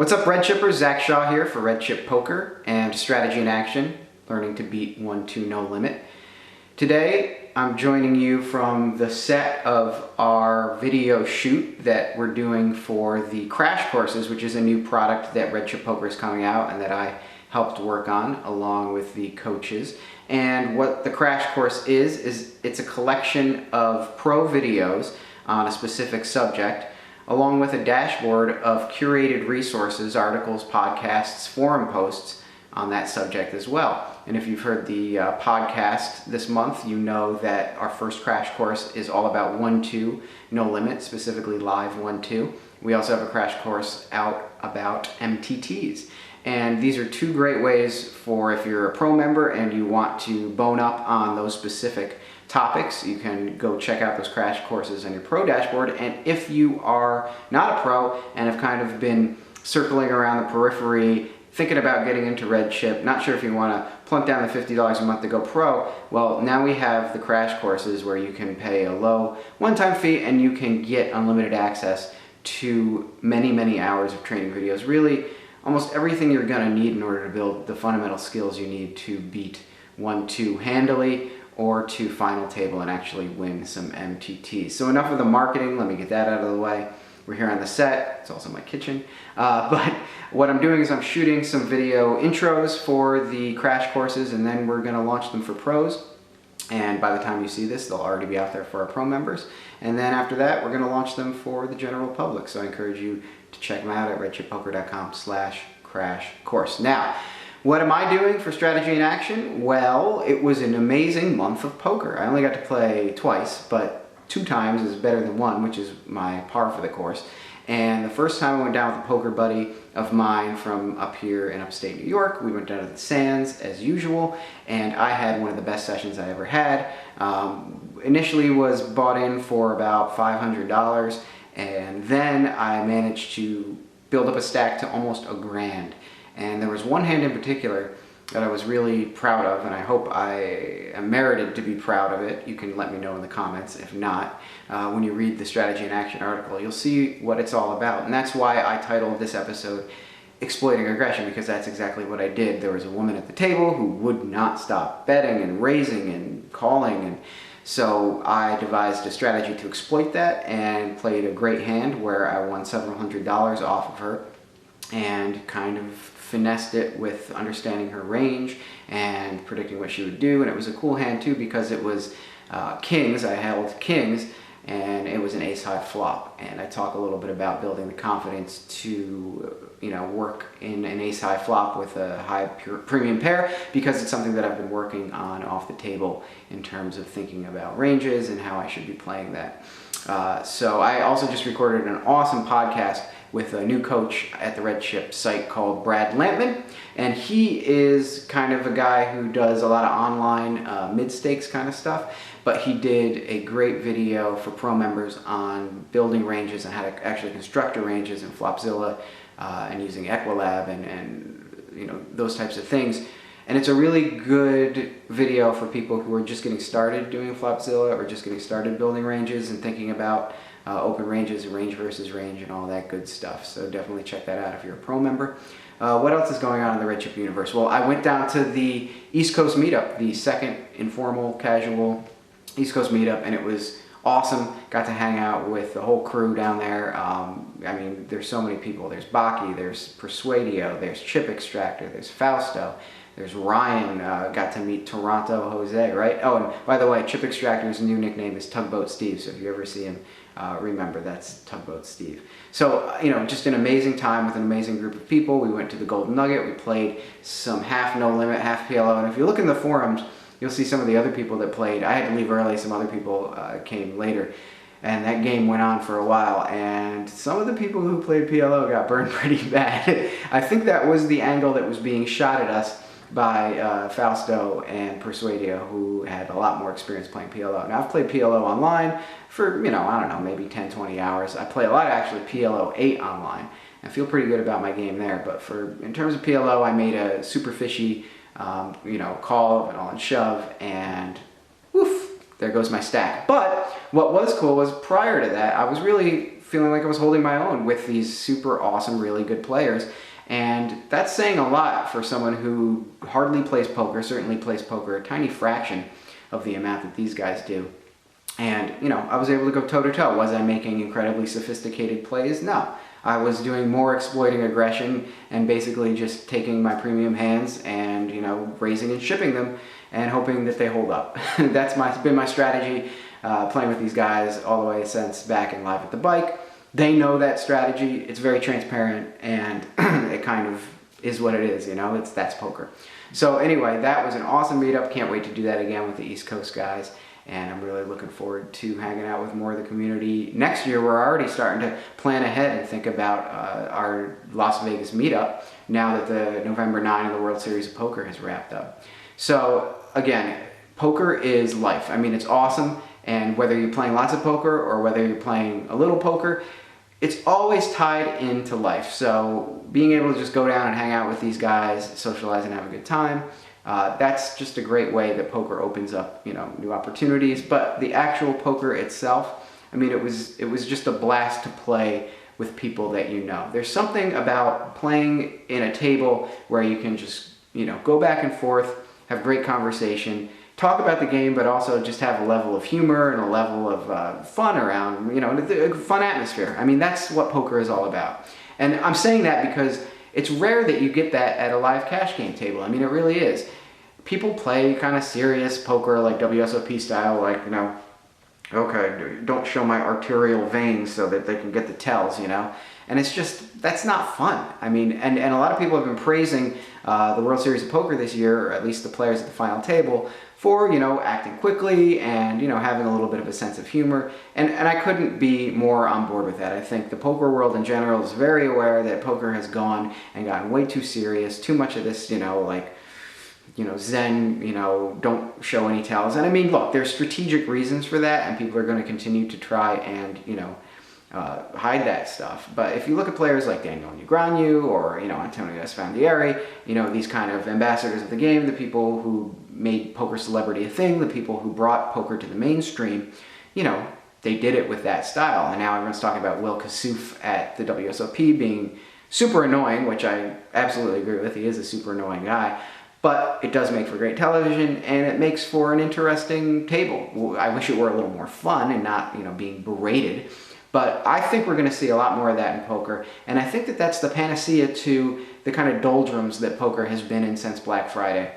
What's up, Red Chippers? Zac Shaw here for Red Chip Poker and Strategy in Action, learning to beat 1-2 no limit. Today, I'm joining you from the set of our video shoot that we're doing for the Crash Courses, which is a new product that Red Chip Poker is coming out and that I helped work on along with the coaches. And what the Crash Course is it's a collection of pro videos on a specific subject, along with a dashboard of curated resources, articles, podcasts, forum posts on that subject as well. And if you've heard the podcast this month, you know that our first Crash Course is all about 1-2 no limit, specifically live 1-2. We also have a Crash Course out about MTTs. And these are two great ways for if you're a pro member and you want to bone up on those specific topics. You can go check out those Crash Courses on your pro dashboard. And if you are not a pro and have kind of been circling around the periphery, thinking about getting into Red Chip, not sure if you want to plunk down the $50 a month to go pro, well, now we have the Crash Courses where you can pay a low one-time fee and you can get unlimited access to many, many hours of training videos. Really, almost everything you're going to need in order to build the fundamental skills you need to beat 1-2 handily or to final table and actually win some MTTs. So enough of the marketing, let me get that out of the way. We're here on the set, it's also my kitchen. But what I'm doing is I'm shooting some video intros for the Crash Courses and then we're gonna launch them for pros. And by the time you see this, they'll already be out there for our pro members. And then after that, we're gonna launch them for the general public. So I encourage you to check them out at redchippoker.com/crash course. Now, what am I doing for Strategy in Action? Well, it was an amazing month of poker. I only got to play twice, but 2 times is better than 1, which is my par for the course. And the first time I went down with a poker buddy of mine from up here in upstate New York, we went down to the Sands as usual, and I had one of the best sessions I ever had. Initially was bought in for about $500, and then I managed to build up a stack to almost $1,000. And there was one hand in particular that I was really proud of, and I hope I am merited to be proud of it. You can let me know in the comments. If not, when you read the Strategy in Action article, you'll see what it's all about. And that's why I titled this episode Exploiting Aggression, because that's exactly what I did. There was a woman at the table who would not stop betting and raising and calling, and so I devised a strategy to exploit that and played a great hand where I won several $100s off of her and kind of finessed it with understanding her range and predicting what she would do. And it was a cool hand too because it was kings. I held kings and it was an ace-high flop. And I talk a little bit about building the confidence to work in an ace-high flop with a high premium pair, because it's something that I've been working on off the table in terms of thinking about ranges and how I should be playing that. So I also just recorded an awesome podcast with a new coach at the Red Chip site called Brad Lampman, and he is kind of a guy who does a lot of online mid-stakes kind of stuff, but he did a great video for pro members on building ranges and how to actually construct your ranges in Flopzilla and using Equilab and those types of things. And it's a really good video for people who are just getting started doing Flopzilla or just getting started building ranges and thinking about open ranges, range versus range, and all that good stuff. So definitely check that out if you're a pro member. What else is going on in the Red Chip universe? Well, I went down to the East Coast Meetup, the second informal, casual East Coast Meetup, and it was awesome. Got to hang out with the whole crew down there. I mean, there's so many people. There's Baki, there's Persuadio, there's Chip Extractor, there's Fausto, there's Ryan. Got to meet Toronto Jose, right? Oh, and by the way, Chip Extractor's new nickname is Tugboat Steve, so if you ever see him, remember that's Tugboat Steve. So, just an amazing time with an amazing group of people. We went to the Golden Nugget, we played some half no limit, half PLO, and if you look in the forums, you'll see some of the other people that played. I had to leave early, some other people came later, and that game went on for a while, and some of the people who played PLO got burned pretty bad. I think that was the angle that was being shot at us by Fausto and Persuadio, who had a lot more experience playing PLO. Now, I've played PLO online for, I don't know, maybe 10, 20 hours. I play a lot of actually PLO 8 online. I feel pretty good about my game there, but in terms of PLO, I made a super fishy, call of an all-in shove, and woof, there goes my stack. But what was cool was prior to that, I was really feeling like I was holding my own with these super awesome, really good players. And that's saying a lot for someone who hardly plays poker, certainly plays poker a tiny fraction of the amount that these guys do. And, you know, I was able to go toe-to-toe. Was I making incredibly sophisticated plays? No. I was doing more exploiting aggression and basically just taking my premium hands and, you know, raising and shipping them and hoping that they hold up. That's been my strategy playing with these guys all the way since back in Live at the Bike. They know that strategy. It's very transparent, and it kind of is what it is, you know? That's poker. So anyway, that was an awesome meetup. Can't wait to do that again with the East Coast guys. And I'm really looking forward to hanging out with more of the community next year. We're already starting to plan ahead and think about our Las Vegas meetup now that the November 9 of the World Series of Poker has wrapped up. So again, poker is life. I mean, it's awesome. And whether you're playing lots of poker or whether you're playing a little poker, it's always tied into life. So being able to just go down and hang out with these guys, socialize and have a good time, that's just a great way that poker opens up, you know, new opportunities. But the actual poker itself, I mean, it was just a blast to play with people that you know. There's something about playing in a table where you can just, you know, go back and forth, have great conversation, talk about the game, but also just have a level of humor and a level of fun around, you know, a fun atmosphere. I mean, that's what poker is all about. And I'm saying that because it's rare that you get that at a live cash game table. I mean, it really is. People play kind of serious poker, like WSOP style, like, you know, okay, don't show my arterial veins so that they can get the tells, you know? And it's just, that's not fun. I mean, and a lot of people have been praising the World Series of Poker this year, or at least the players at the final table, for, you know, acting quickly and, you know, having a little bit of a sense of humor. And I couldn't be more on board with that. I think the poker world in general is very aware that poker has gone and gotten way too serious, too much of this, you know, like, you know, Zen, you know, don't show any tells. And I mean, look, there's strategic reasons for that, and people are going to continue to try and, you know, hide that stuff. But if you look at players like Daniel Negreanu or, you know, Antonio Esfandiari, you know, these kind of ambassadors of the game, the people who made poker celebrity a thing, the people who brought poker to the mainstream, you know, they did it with that style. And now everyone's talking about Will Kassouf at the WSOP being super annoying, which I absolutely agree with. He is a super annoying guy. But it does make for great television, and it makes for an interesting table. I wish it were a little more fun and not, you know, being berated. But I think we're going to see a lot more of that in poker, and I think that that's the panacea to the kind of doldrums that poker has been in since Black Friday.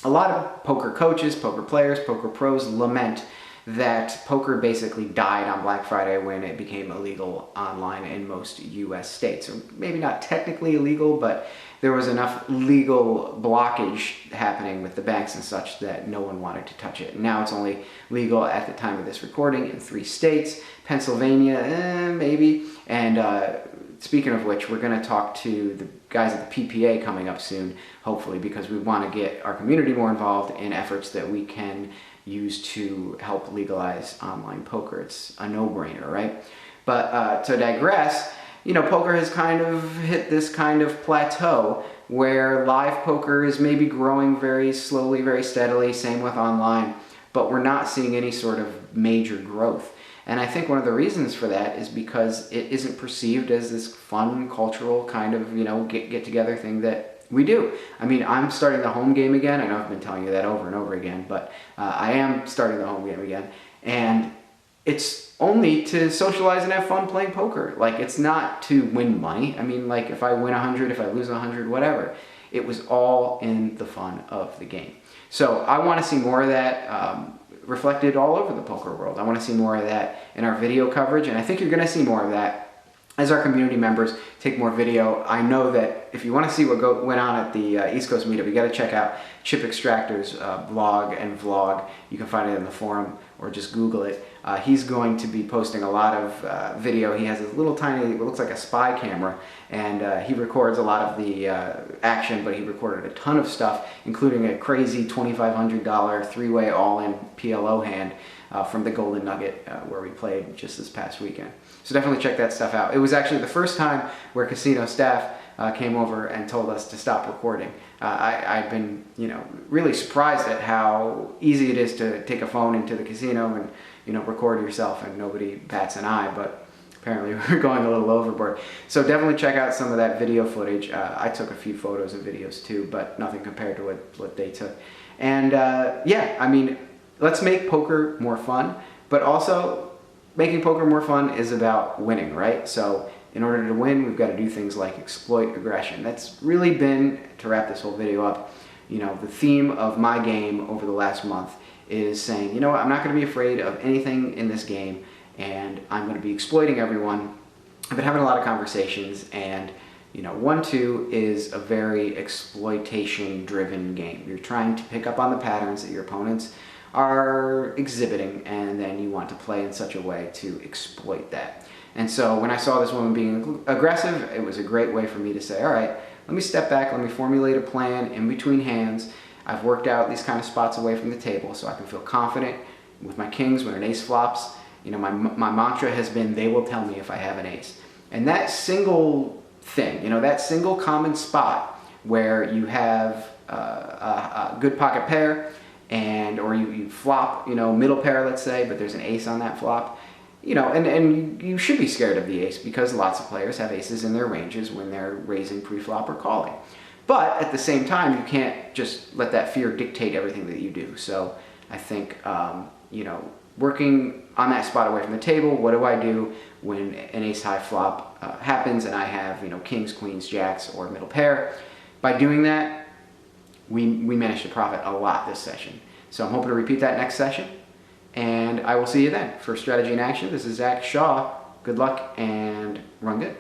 A lot of poker coaches, poker players, poker pros lament that poker basically died on Black Friday when it became illegal online in most US states. Or maybe not technically illegal, but there was enough legal blockage happening with the banks and such that no one wanted to touch it. Now it's only legal at the time of this recording in 3 states. Pennsylvania, maybe. And speaking of which, we're going to talk to the guys at the PPA coming up soon, hopefully, because we want to get our community more involved in efforts that we can use to help legalize online poker. It's a no-brainer, right? But to digress, you know, poker has kind of hit this kind of plateau where live poker is maybe growing very slowly, very steadily, same with online, but we're not seeing any sort of major growth. And I think one of the reasons for that is because it isn't perceived as this fun, cultural kind of, you know, get-together thing that we do. I mean, I'm starting the home game again. I know I've been telling you that over and over again, but I am starting the home game again. And it's only to socialize and have fun playing poker. Like, it's not to win money. I mean, like, if I win 100, if I lose 100, whatever. It was all in the fun of the game. So I want to see more of that reflected all over the poker world. I want to see more of that in our video coverage, and I think you're going to see more of that as our community members take more video. I know that if you want to see what went on at the East Coast meetup, you got to check out Chip Extractor's blog and vlog. You can find it in the forum or just Google it. He's going to be posting a lot of video. He has a little tiny, what looks like a spy camera, and he records a lot of the action, but he recorded a ton of stuff, including a crazy $2,500 3-way all-in PLO hand from the Golden Nugget where we played just this past weekend. So definitely check that stuff out. It was actually the first time where casino staff came over and told us to stop recording. I've been, you know, really surprised at how easy it is to take a phone into the casino and, you know, record yourself and nobody bats an eye. But apparently we're going a little overboard. So definitely check out some of that video footage. I took a few photos and videos too, but nothing compared to what they took. And yeah, I mean, let's make poker more fun, but also making poker more fun is about winning, right? So in order to win, we've got to do things like exploit aggression. That's really been, to wrap this whole video up, you know, the theme of my game over the last month is saying, you know what, I'm not going to be afraid of anything in this game, and I'm going to be exploiting everyone. I've been having a lot of conversations, and you know, 1-2 is a very exploitation-driven game. You're trying to pick up on the patterns that your opponents are exhibiting, and then you want to play in such a way to exploit that. And so when I saw this woman being aggressive, it was a great way for me to say, all right, let me step back, let me formulate a plan in between hands. I've worked out these kind of spots away from the table so I can feel confident with my kings when an ace flops. You know, my mantra has been, they will tell me if I have an ace. And that single thing, you know, that single common spot where you have a good pocket pair, and or you flop, you know, middle pair, let's say, but there's an ace on that flop, you know, and you should be scared of the ace because lots of players have aces in their ranges when they're raising pre-flop or calling. But at the same time, you can't just let that fear dictate everything that you do. So I think, you know, working on that spot away from the table, what do I do when an ace-high flop happens and I have, you know, kings, queens, jacks, or middle pair? By doing that, we managed to profit a lot this session. So I'm hoping to repeat that next session, and I will see you then. For Strategy in Action, this is Zac Shaw. Good luck and run good.